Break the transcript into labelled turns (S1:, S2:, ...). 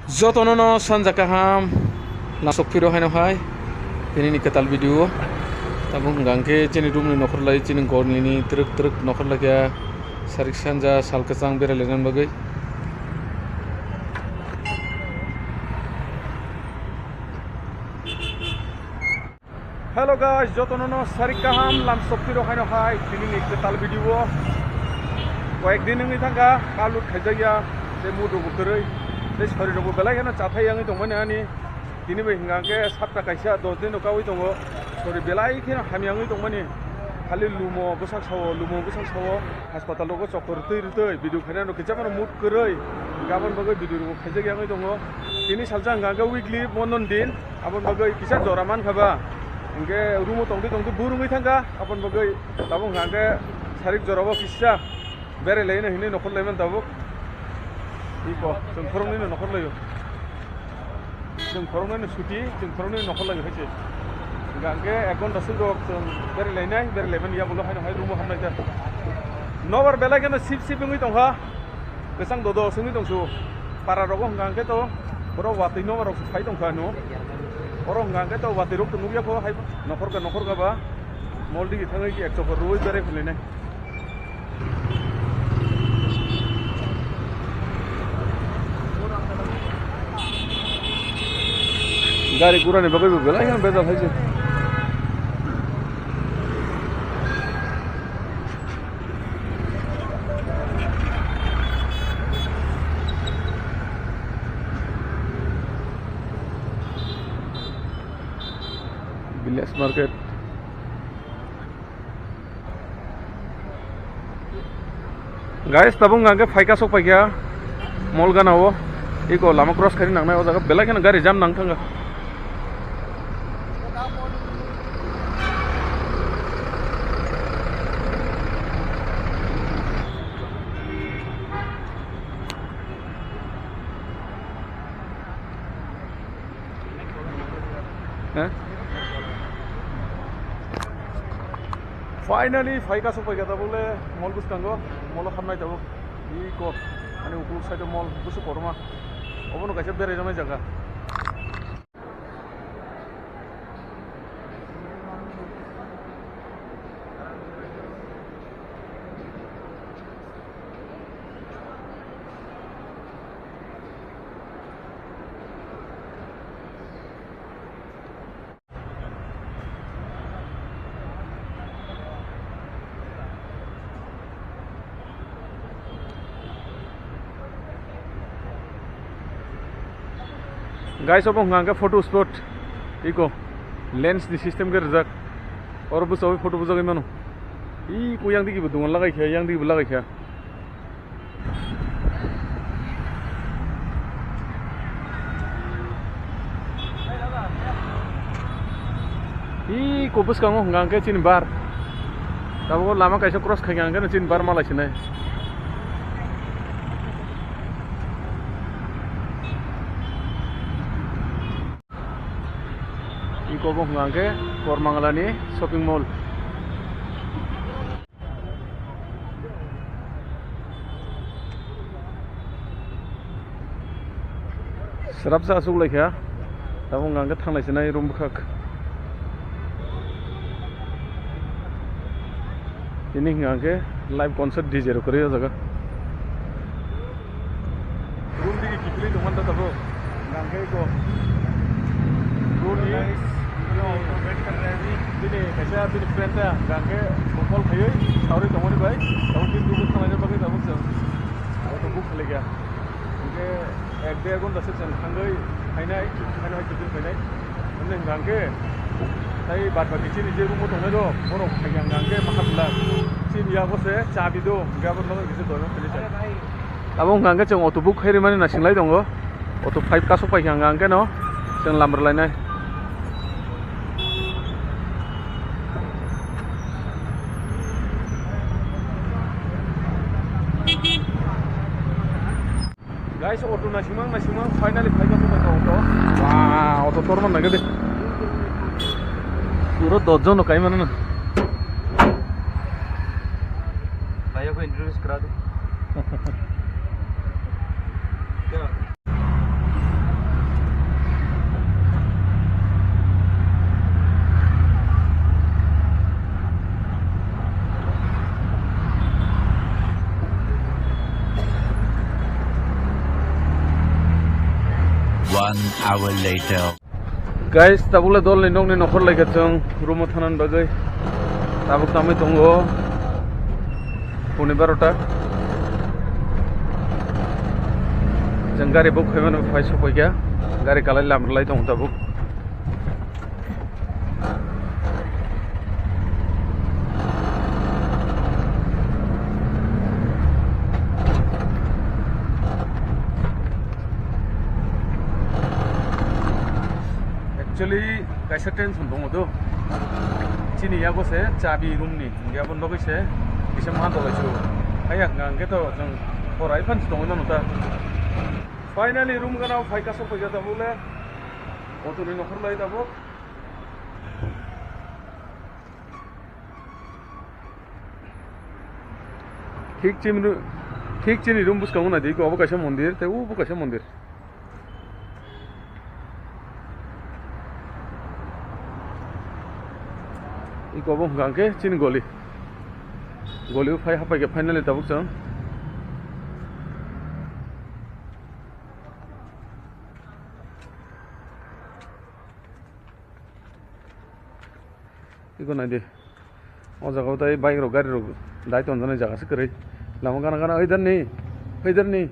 S1: Jotono sanjakaham lasok piro haino hai ini ni ketal video tabung gangke chini room ni nokhor lai chini gorni ni truk nokhor lagya sarik sanja sal kachang bere lenan bagai Hello guys, jotono sarik kaham lasok piro haino hai ini ni ketal video কয়েকদিন नोंनि थांगा कालुट खायजाया जे मुदु बुकरै जे सरि दंबो बेलाय हेना चाथाय आंनि दंमोन आनि दिनैबो हिंगाके सातटा कायसा 10 दिन नकावै दङ सरि बेलाय खेन हामि आंनि दंमोन खालि लुमो बसां सावो हासपाताल दङ चक्कर तै बिदु खायना किजामानो मुद करै गाबोन बगै बिदु खायजाया आंनि दङ दिनै सालजा हिंगाके उइकलि मनन दिन आबोन बगै किसा जरामान खाबा हिंगे रुमो तंदि बुरुङै थांगा आबोन बगै दाबो हिंगाके सारिक जराबो किसा बेरे लायनो हिने नखर लायमान दाबो इको जों फरंनि नखर लायो जों फरंनि सुटि जों फरंनि नखर लायो हैसे गांगे 1 घन्टासो दं जों बेरे लायमान या बलो हाय रुमो हामनाय जा नवर बेला केनो सिप दंहा गोसां दद सोंनि दंसु पारा रगो गांगे तो बर वातै नवर फाय दंखा न बर गांगे तो वातै रग नुबिया को हाय नखर गाबा मलदि थाङै कि 100 फोर रोय बेरे फुलिनाय गाड़ी गुरा ने बगै बेला यहाँ बेजाल है विलेज मार्केट गाइस तबुंग आगे फाइका सक पाइया मॉल गानावो इको लामा क्रॉस खारि नांनाय ओ जागा बेला केन गाड़ी जाम नां थांगा फाइनली फाइका सफायगा दाबोले मॉल बुसकांगो मॉल खामनाय दाबो इको माने उकुल साइड मॉल बुसु परमा अबनो कायसे बेराय जानाय जागा गाइस अब हांगा फोटो स्पॉट इको लेंस नि सिस्टम के रजाक और बुसो फोटो बुजो गय मानो ई को यांग दिगि बुदुन लगाय खया यांग दिगि लगाय खया ई को बुस कांगो हांगा के चिन बार दाबो लामा कायसे क्रॉस खायगांगा न चिन बार मालायसिनाय Kobong ngangke Kormangalani shopping mall. Serap sa asuk lekya. Tabung ngangke thanglai sinai room bukhak. Ini ngangke live concert DJ ro kore jaga. Room digi kipli doman ta tabo ngangke ko. Nice. Wait कर रहे हैं दिने कैसे आप दिन friend है गांगे football खाइए साउरी तमोनी भाई साउथ टीम को खाने बगे तब से और तो बुक ले गया उनके 1-2 घंटा से चल खांगै खाइनाय किदिन खाइनाय उन्ने गांगे ताई बात बाकी चीनी जे रूम दंनाय दो बरो खाइयां गांगे माखाबला चीनिया बसे चाबी दो गाबोन नो किसे दो फिनिश आबो गांगे जों अटो बुक खाइरे माने नासिंलाय दङ अटो 5 का सफाय गांगे न जों लामरलायनाय guys auto nasimang finally फाइका तो auto wah auto torman lagi deh puro dojo no kai mana na भैया को इंट्रोड्यूस करा दो क्या
S2: 1 hour later.
S1: Guys, tabule dol ni nong ni nokhor laika chung rumo thanan bagai. Tabuk tamai tongo. Pune 12 ta. Jang gari book khaiman phai so koi kya. Gari kalai lam lai tong tabuk. Actually, kaisa tension dong do. Chini ya bo se chabi room ni ya bon logai se bisa ma do lai chu. Ayak ngang ke to jang porai fan dong na ta. Finally room ga na phai ka so paiga ta bole. Auto ni nokhor lai ta bo. ठीक चीनी room बुसकाऊ ना दी को अब कैसे मंदिर ते वो कैसे मंदिर इको अब गांके चीन गोली फाइ हापाय के फाइनली तबुक जों इको ना दे ओ जगह ताई बाइक रो गाड़ी रो दाई तो अंदर जागा से करे लामा गाना गाना इधर नहीं